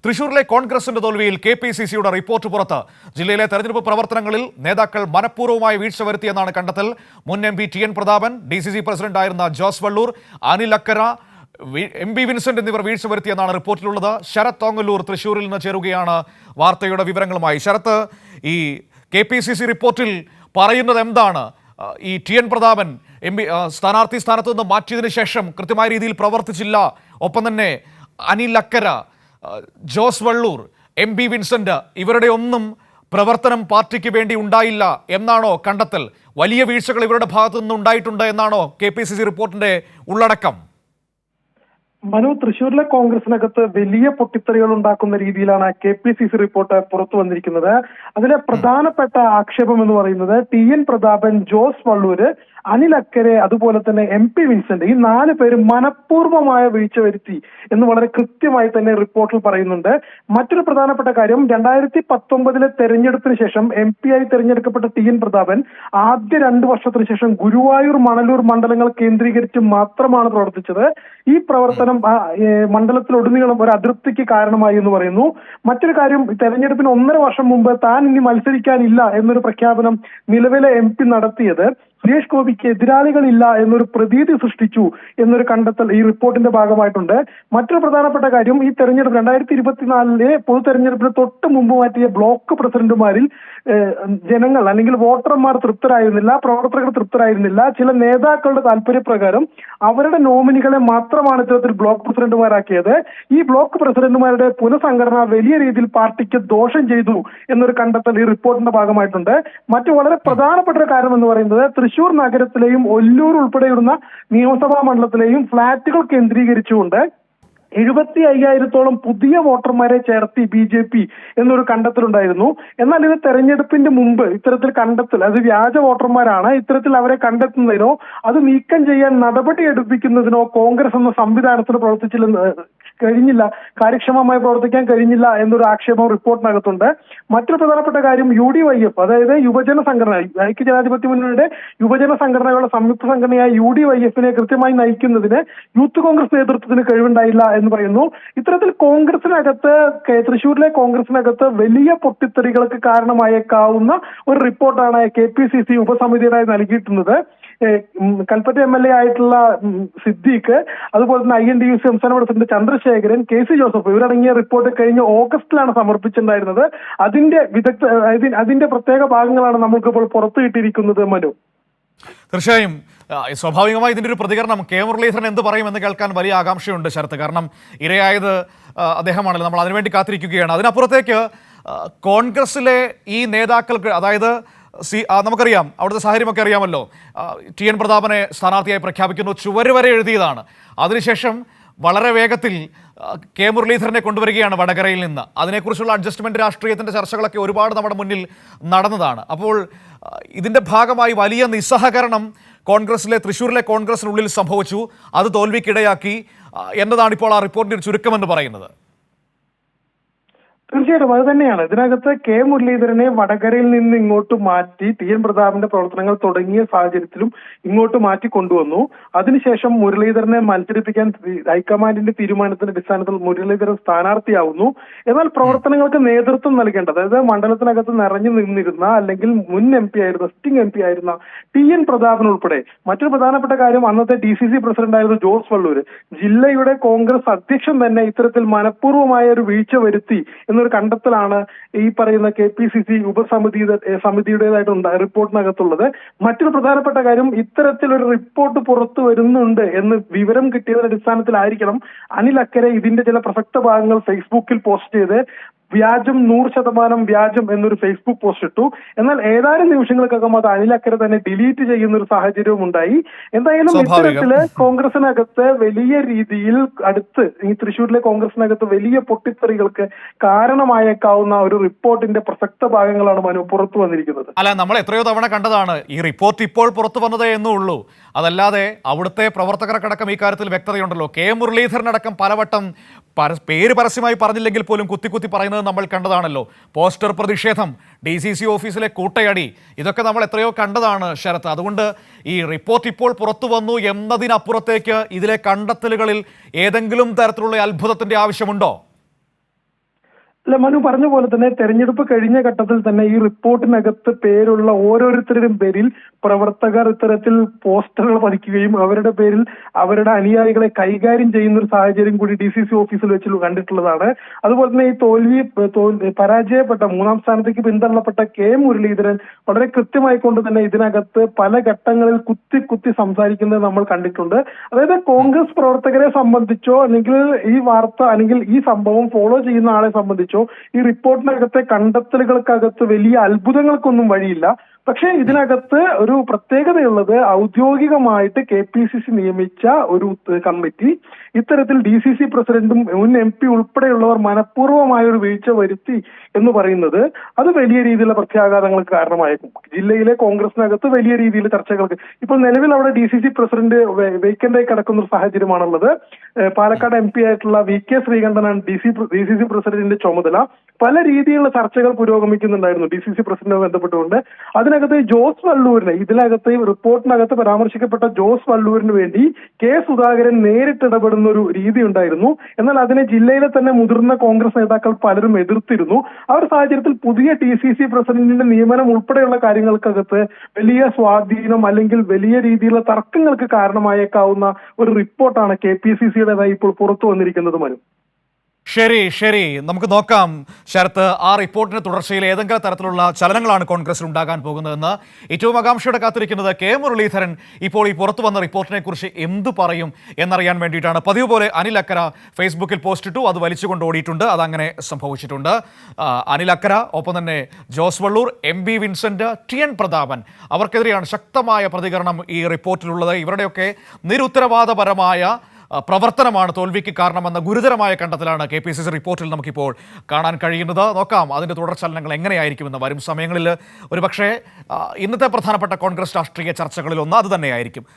തൃശൂരിലെ കോൺഗ്രസിന്റെ തോൽവിയിൽ കെപിസിസിയുടെ റിപ്പോർട്ട് പുറത്ത്. ജില്ലയിലെ തെരഞ്ഞെടുപ്പ് പ്രവർത്തനങ്ങളിൽ നേതാക്കൾ മനഃപൂർവ്വമായ വീഴ്ച വരുത്തിയെന്നാണ് കണ്ടെത്തൽ. മുൻ M P TN. Prathapan, DCC പ്രസിഡന്റായിരുന്ന ജോസ് വള്ളൂർ, അനിൽ അക്കര, MP വിൻസെന്റ് എന്നിവർ വീഴ്ച വരുത്തിയെന്നാണ് റിപ്പോർട്ടിലുള്ളത്. ശരത് തോങ്ങല്ലൂർ തൃശൂരിൽ നിന്ന് ചേരുകയാണ് വാർത്തയുടെ വിവരങ്ങളുമായി. ശരത്ത്, ഈ KPCC റിപ്പോർട്ടിൽ പറയുന്നത് എന്താണ്? ഈ ടി.എൻ. പ്രതാപൻ സ്ഥാനാർത്ഥി സ്ഥാനത്ത് നിന്ന് മാറ്റിയതിനു ശേഷം കൃത്യമായ രീതിയിൽ പ്രവർത്തിച്ചില്ല, ഒപ്പം തന്നെ അനിൽ അക്കര, ജോസ് വള്ളൂർ, MP വിൻസെന്റ് ഇവരുടെ ഒന്നും പ്രവർത്തനം പാർട്ടിക്ക് വേണ്ടി ഉണ്ടായില്ല എന്നാണോ കണ്ടെത്തൽ? വലിയ വീഴ്ചകൾ ഇവരുടെ ഭാഗത്തു നിന്ന് ഉണ്ടായിട്ടുണ്ട് എന്നാണോ KPCC റിപ്പോർട്ടിന്റെ ഉള്ളടക്കം? മനു, തൃശ്ശൂരിലെ കോൺഗ്രസിനകത്ത് വലിയ പൊട്ടിത്തെറികൾ ഉണ്ടാക്കുന്ന രീതിയിലാണ് KPCC റിപ്പോർട്ട് പുറത്തു വന്നിരിക്കുന്നത്. അതിലെ പ്രധാനപ്പെട്ട ആക്ഷേപം എന്ന് പറയുന്നത് ടി.എൻ. പ്രതാപൻ, ജോസ് വള്ളൂര്, അനിൽ അക്കരെ, അതുപോലെ തന്നെ MP വിൻസെന്റ്, ഈ 4 പേരും മനഃപൂർവ്വമായ വീഴ്ച വരുത്തി എന്ന് വളരെ കൃത്യമായി തന്നെ റിപ്പോർട്ടിൽ പറയുന്നുണ്ട്. മറ്റൊരു പ്രധാനപ്പെട്ട കാര്യം, 2019 തെരഞ്ഞെടുപ്പിന് ശേഷം MP ആയി തെരഞ്ഞെടുക്കപ്പെട്ട ടി.എൻ. പ്രതാപൻ ആദ്യ 2 വർഷത്തിന് ശേഷം ഗുരുവായൂർ, മണലൂർ മണ്ഡലങ്ങൾ കേന്ദ്രീകരിച്ച് മാത്രമാണ് പ്രവർത്തിച്ചത്. ഈ പ്രവർത്തനം മണ്ഡലത്തിലൊടുനീളം ഒരു അതൃപ്തിക്ക് കാരണമായി എന്ന് പറയുന്നു. മറ്റൊരു കാര്യം, തെരഞ്ഞെടുപ്പിന് 1.5 വർഷം മുമ്പ് താൻ ഇനി മത്സരിക്കാനില്ല എന്നൊരു പ്രഖ്യാപനം നിലവിലെ MP നടത്തിയത് സുരേഷ് ഗോപിക്ക് എതിരാളികളില്ല എന്നൊരു പ്രതീതി സൃഷ്ടിച്ചു എന്നൊരു കണ്ടെത്തൽ ഈ റിപ്പോർട്ടിന്റെ ഭാഗമായിട്ടുണ്ട്. മറ്റൊരു പ്രധാനപ്പെട്ട കാര്യം, ഈ തെരഞ്ഞെടുപ്പ് 2024 പൊതു തെരഞ്ഞെടുപ്പിന് തൊട്ട് മുമ്പ് മാറ്റിയ ബ്ലോക്ക് പ്രസിഡന്റുമാരിൽ ജനങ്ങൾ അല്ലെങ്കിൽ വോട്ടർമാർ തൃപ്തരായിരുന്നില്ല, പ്രവർത്തകർ തൃപ്തരായിരുന്നില്ല. ചില നേതാക്കളുടെ താല്പര്യപ്രകാരം അവരുടെ നോമിനികളെ മാത്രമാണ് ഇത്തരത്തിൽ ബ്ലോക്ക് പ്രസിഡന്റുമാരാക്കിയത്. ഈ ബ്ലോക്ക് പ്രസിഡന്റുമാരുടെ പുനഃസംഘടന വലിയ രീതിയിൽ പാർട്ടിക്ക് ദോഷം ചെയ്തു എന്നൊരു കണ്ടെത്തൽ ഈ റിപ്പോർട്ടിന്റെ ഭാഗമായിട്ടുണ്ട്. മറ്റു വളരെ പ്രധാനപ്പെട്ട ഒരു കാര്യം എന്ന് പറയുന്നത്, തൃശൂർ നഗരത്തിലെയും ഒല്ലൂർ ഉൾപ്പെടെയുള്ള നിയമസഭാ മണ്ഡലത്തിലെയും ഫ്ളാറ്റുകൾ കേന്ദ്രീകരിച്ചുകൊണ്ട് 75,000-ഓളം പുതിയ വോട്ടർമാരെ ചേർത്തി BJP എന്നൊരു കണ്ടെത്തലുണ്ടായിരുന്നു. എന്നാൽ ഇത് തെരഞ്ഞെടുപ്പിന്റെ മുമ്പ് ഇത്തരത്തിൽ കണ്ടെത്തൽ, അത് വ്യാജ വോട്ടർമാരാണ്, ഇത്തരത്തിൽ അവരെ കണ്ടെത്തുന്നതിനോ അത് നീക്കം ചെയ്യാൻ നടപടി എടുപ്പിക്കുന്നതിനോ കോൺഗ്രസ് എന്ന സംവിധാനത്തിന് കഴിഞ്ഞില്ല, കാര്യക്ഷമമായി പ്രവർത്തിക്കാൻ കഴിഞ്ഞില്ല എന്നൊരു ആക്ഷേപം റിപ്പോർട്ടിനകത്തുണ്ട്. മറ്റൊരു പ്രധാനപ്പെട്ട കാര്യം, UDYF, അതായത് യുവജന സംഘടന, ഐക്യജനാധിപത്യ മുന്നണിയുടെ യുവജന സംഘടനകളുടെ സംയുക്ത സംഘടനയായ UDYF-നെ കൃത്യമായി നയിക്കുന്നതിന് യൂത്ത് കോൺഗ്രസ് നേതൃത്വത്തിന് കഴിവുണ്ടായില്ല എന്ന് പറയുന്നു. ഇത്തരത്തിൽ കോൺഗ്രസിനകത്ത്, തൃശ്ശൂരിലെ കോൺഗ്രസിനകത്ത് വലിയ പൊട്ടിത്തെറികൾക്ക് കാരണമായേക്കാവുന്ന ഒരു റിപ്പോർട്ടാണ് KPCC ഉപസമിതിയുടേതായി നൽകിയിട്ടുള്ളത്. കൽപ്പറ്റ MLA ആയിട്ടുള്ള സിദ്ദീഖ്, അതുപോലെ തന്നെ INTUC സംസ്ഥാന പ്രസിഡന്റ് ചന്ദ്രശേഖരൻ, KC ജോസഫ് ഇവരടങ്ങിയ റിപ്പോർട്ട് കഴിഞ്ഞ ഓഗസ്റ്റിലാണ് സമർപ്പിച്ചിട്ടുണ്ടായിരുന്നത്. അതിന്റെ പ്രത്യേക ഭാഗങ്ങളാണ് നമുക്കിപ്പോൾ പുറത്തു കിട്ടിയിരിക്കുന്നത്. മനു, തീർച്ചയായും സ്വാഭാവികമായി ഇതിൻ്റെ ഒരു പ്രതികരണം മുരളീധരൻ എന്ത് പറയുമെന്ന് കേൾക്കാൻ വലിയ ആകാംക്ഷയുണ്ട് ശരത്ത്. കാരണം ഇരയായത് അദ്ദേഹമാണല്ലോ, നമ്മൾ അതിനുവേണ്ടി കാത്തിരിക്കുകയാണ്. അതിനപ്പുറത്തേക്ക് കോൺഗ്രസിലെ ഈ നേതാക്കൾക്ക്, അതായത് നമുക്കറിയാം അവിടുത്തെ സാഹചര്യമൊക്കെ അറിയാമല്ലോ, ടി.എൻ. പ്രതാപനെ സ്ഥാനാർത്ഥിയായി പ്രഖ്യാപിക്കുന്നു, ചുവര് വരെ എഴുതിയതാണ്. അതിനുശേഷം വളരെ വേഗത്തിൽ മുരളീധരനെ കൊണ്ടുവരികയാണ് വടകരയിൽ നിന്ന്. അതിനെക്കുറിച്ചുള്ള അഡ്ജസ്റ്റ്മെന്റ് രാഷ്ട്രീയത്തിൻ്റെ ചർച്ചകളൊക്കെ ഒരുപാട് നമ്മുടെ മുന്നിൽ നടന്നതാണ്. അപ്പോൾ ഇതിൻ്റെ ഭാഗമായി വലിയ നിസ്സഹകരണം തൃശ്ശൂരിലെ കോൺഗ്രസിനുള്ളിൽ സംഭവിച്ചു. അത് തോൽവിക്കിടയാക്കി എന്നതാണ് ഇപ്പോൾ ആ റിപ്പോർട്ടിൻ്റെ ഒരു ചുരുക്കമെന്ന് പറയുന്നത്. തീർച്ചയായിട്ടും അത് തന്നെയാണ്. ഇതിനകത്ത് മുരളീധരനെ വടകരയിൽ നിന്ന് ഇങ്ങോട്ട് മാറ്റി ടി.എൻ. പ്രതാപന്റെ പ്രവർത്തനങ്ങൾ തുടങ്ങിയ സാഹചര്യത്തിലും ഇങ്ങോട്ട് മാറ്റി കൊണ്ടുവന്നു. അതിനുശേഷം മുരളീധരനെ മത്സരിപ്പിക്കാൻ ഹൈക്കമാൻഡിന്റെ തീരുമാനത്തിന്റെ അടിസ്ഥാനത്തിൽ മുരളീധരൻ സ്ഥാനാർത്ഥിയാവുന്നു. എന്നാൽ പ്രവർത്തനങ്ങൾക്ക് നേതൃത്വം നൽകേണ്ടത്, അതായത് മണ്ഡലത്തിനകത്ത് നിറഞ്ഞു നിന്നിരുന്ന അല്ലെങ്കിൽ മുൻ MP ആയിരുന്ന, സിറ്റിംഗ് MP ആയിരുന്ന ടി.എൻ. പ്രതാപൻ ഉൾപ്പെടെ, മറ്റൊരു പ്രധാനപ്പെട്ട കാര്യം, അന്നത്തെ DCC പ്രസിഡന്റായിരുന്ന ജോസ് വള്ളൂർ, ജില്ലയുടെ കോൺഗ്രസ് അധ്യക്ഷൻ തന്നെ ഇത്തരത്തിൽ മനഃപൂർവ്വമായ ഒരു വീഴ്ച വരുത്തി എന്നൊരു കണ്ടെത്തലാണ് ഈ പറയുന്ന KPCC സമിതിയുടേതായിട്ട് റിപ്പോർട്ടിനകത്തുള്ളത്. മറ്റൊരു പ്രധാനപ്പെട്ട കാര്യം, ഇത്തരത്തിലൊരു റിപ്പോർട്ട് പുറത്തു വരുന്നുണ്ട് എന്ന് വിവരം കിട്ടിയതിന്റെ അടിസ്ഥാനത്തിലായിരിക്കണം അനിൽ അക്കരെ ഇതിന്റെ ചില പ്രസക്ത ഭാഗങ്ങൾ ഫേസ്ബുക്കിൽ പോസ്റ്റ് ചെയ്ത് വ്യാജം, 100% വ്യാജം എന്നൊരു ഫേസ്ബുക്ക് പോസ്റ്റ് ഇട്ടു. എന്നാൽ ഏതാനും നിമിഷങ്ങൾക്കകം അത് അനിൽ അക്കരെ തന്നെ ഡിലീറ്റ് ചെയ്യുന്ന ഒരു സാഹചര്യവും ഉണ്ടായി. എന്തായാലും ഇത്തരത്തില് കോൺഗ്രസിനകത്ത് വലിയ രീതിയിൽ ഈ തൃശ്ശൂരിലെ കോൺഗ്രസിനകത്ത് വലിയ പൊട്ടിത്തെറികൾക്ക് കാരണമായേക്കാവുന്ന ഒരു റിപ്പോർട്ടിന്റെ പ്രസക്ത ഭാഗങ്ങളാണ് മനു പുറത്തു വന്നിരിക്കുന്നത്. അല്ല, നമ്മൾ എത്രയോ തവണ കണ്ടതാണ്. ഈ റിപ്പോർട്ട് ഇപ്പോൾ പുറത്തു വന്നതേ എന്നുള്ളൂ. അതല്ലാതെ അവിടുത്തെ പ്രവർത്തകർക്കടക്കം ഈ കാര്യത്തിൽ വ്യക്തതയുണ്ടല്ലോ. മുരളീധരനടക്കം പലവട്ടം പേര് പരസ്യമായി പറഞ്ഞില്ലെങ്കിൽ പോലും കുത്തി പറയുന്നത് നമ്മൾ കണ്ടതാണല്ലോ. പോസ്റ്റർ പ്രതിഷേധം, DCC ഓഫീസിലെ കൂട്ടയടി, ഇതൊക്കെ നമ്മൾ എത്രയോ കണ്ടതാണ് ശരത്ത്. അതുകൊണ്ട് ഈ റിപ്പോർട്ട് ഇപ്പോൾ പുറത്തു വന്നു എന്നതിനപ്പുറത്തേക്ക് ഇതിലെ കണ്ടെത്തലുകളിൽ ഏതെങ്കിലും തരത്തിലുള്ള അത്ഭുതത്തിന്റെ ആവശ്യമുണ്ടോ? അല്ല, മനു പറഞ്ഞ പോലെ തന്നെ തെരഞ്ഞെടുപ്പ് കഴിഞ്ഞ ഘട്ടത്തിൽ തന്നെ ഈ റിപ്പോർട്ടിനകത്ത് പേരുള്ള ഓരോരുത്തരുടെയും പേരിൽ പ്രവർത്തകർ ഇത്തരത്തിൽ പോസ്റ്ററുകൾ പതിക്കുകയും അവരുടെ പേരിൽ അവരുടെ അനുയായികളെ കൈകാര്യം ചെയ്യുന്ന ഒരു സാഹചര്യം കൂടി DCC ഓഫീസിൽ വെച്ച് കണ്ടിട്ടുള്ളതാണ്. അതുപോലെ തന്നെ ഈ പരാജയപ്പെട്ട 3-ാം സ്ഥാനത്തേക്ക് പിന്തള്ളപ്പെട്ട മുരളീധരൻ വളരെ കൃത്യമായി കൊണ്ട് തന്നെ ഇതിനകത്ത് പല ഘട്ടങ്ങളിൽ കുത്തി സംസാരിക്കുന്നത് നമ്മൾ കണ്ടിട്ടുണ്ട്. അതായത് കോൺഗ്രസ് പ്രവർത്തകരെ സംബന്ധിച്ചോ അല്ലെങ്കിൽ ഈ വാർത്ത അല്ലെങ്കിൽ ഈ സംഭവം ഫോളോ ചെയ്യുന്ന ആളെ സംബന്ധിച്ചോ ഈ റിപ്പോർട്ടിനകത്തെ കണ്ടെത്തലുകൾക്കകത്ത് വലിയ അത്ഭുതങ്ങൾക്കൊന്നും വഴിയില്ല. പക്ഷേ ഇതിനകത്ത് ഒരു പ്രത്യേകതയുള്ളത്, ഔദ്യോഗികമായിട്ട് KPCC നിയമിച്ച ഒരു കമ്മിറ്റി ഇത്തരത്തിൽ DCC പ്രസിഡന്റും മുൻ MP ഉൾപ്പെടെയുള്ളവർ മനഃപൂർവ്വമായ ഒരു വീഴ്ച വരുത്തി എന്ന് പറയുന്നത് അത് വലിയ രീതിയിലുള്ള പ്രത്യാഘാതങ്ങൾക്ക് കാരണമായേക്കും. ജില്ലയിലെ കോൺഗ്രസിനകത്ത് വലിയ രീതിയിൽ ചർച്ചകൾക്ക് ഇപ്പോൾ നിലവിൽ അവിടെ DCC പ്രസിഡന്റ് വേക്കന്റായി കിടക്കുന്ന ഒരു സാഹചര്യമാണുള്ളത്. പാലക്കാട് MP ആയിട്ടുള്ള VK ശ്രീകണ്ഠനാണ് DCC പ്രസിഡന്റിന്റെ ചുമതല. പല രീതിയിലുള്ള ചർച്ചകൾ പുരോഗമിക്കുന്നുണ്ടായിരുന്നു DCC പ്രസിഡന്റുമായി ബന്ധപ്പെട്ടുകൊണ്ട്. അതിനകത്ത് ജോസ് വള്ളൂരിനെ, ഇതിനകത്ത് റിപ്പോർട്ടിനകത്ത് പരാമർശിക്കപ്പെട്ട ജോസ് വള്ളൂരിന് വേണ്ടി സുധാകരൻ നേരിട്ട് ഇടപെടുന്ന ഒരു രീതി ഉണ്ടായിരുന്നു. എന്നാൽ അതിനെ ജില്ലയിലെ തന്നെ മുതിർന്ന കോൺഗ്രസ് നേതാക്കൾ പലരും എതിർത്തിരുന്നു. ആ ഒരു സാഹചര്യത്തിൽ പുതിയ DCC പ്രസിഡന്റിന്റെ നിയമനം ഉൾപ്പെടെയുള്ള കാര്യങ്ങൾക്കകത്ത് വലിയ സ്വാധീനം അല്ലെങ്കിൽ വലിയ രീതിയിലുള്ള തർക്കങ്ങൾക്ക് കാരണമായേക്കാവുന്ന ഒരു റിപ്പോർട്ടാണ് KPCCയുടേതായി ഇപ്പോൾ പുറത്തു വന്നിരിക്കുന്നത്. മനു, ശരി, നമുക്ക് നോക്കാം ശരത്ത്, ആ റിപ്പോർട്ടിന്റെ തുടർച്ചയിൽ ഏതെങ്കിലും തരത്തിലുള്ള ചലനങ്ങളാണ് കോൺഗ്രസിൽ ഉണ്ടാകാൻ പോകുന്നതെന്ന്. ഏറ്റവും ആകാംക്ഷയോടെ കാത്തിരിക്കുന്നത് മുരളീധരൻ ഇപ്പോൾ ഈ പുറത്തു വന്ന റിപ്പോർട്ടിനെ കുറിച്ച് എന്തു പറയും എന്നറിയാൻ വേണ്ടിയിട്ടാണ്. പതിവ് പോലെ അനിൽ അക്കര ഫേസ്ബുക്കിൽ പോസ്റ്റ് ഇട്ടു, അത് വലിച്ചുകൊണ്ട് ഓടിയിട്ടുണ്ട്, അതങ്ങനെ സംഭവിച്ചിട്ടുണ്ട്. അനിൽ അക്കര, ഒപ്പം തന്നെ ജോസ് വള്ളൂർ, MB വിൻസെന്റ്, TN പ്രതാപൻ, അവർക്കെതിരെയാണ് ശക്തമായ പ്രതികരണം ഈ റിപ്പോർട്ടിലുള്ളത്. ഇവരുടെയൊക്കെ നിരുത്തരവാദപരമായ പ്രവർത്തനമാണ് തോൽവിക്ക് കാരണമെന്ന ഗുരുതരമായ കണ്ടെത്തലാണ് KPCC റിപ്പോർട്ടിൽ നമുക്കിപ്പോൾ കാണാൻ കഴിയുന്നത്. നോക്കാം അതിൻ്റെ തുടർചലനങ്ങൾ എങ്ങനെയായിരിക്കുമെന്ന്. വരും സമയങ്ങളിൽ ഒരുപക്ഷേ ഇന്നത്തെ പ്രധാനപ്പെട്ട കോൺഗ്രസ് രാഷ്ട്രീയ ചർച്ചകളിലൊന്ന് അത് തന്നെയായിരിക്കും.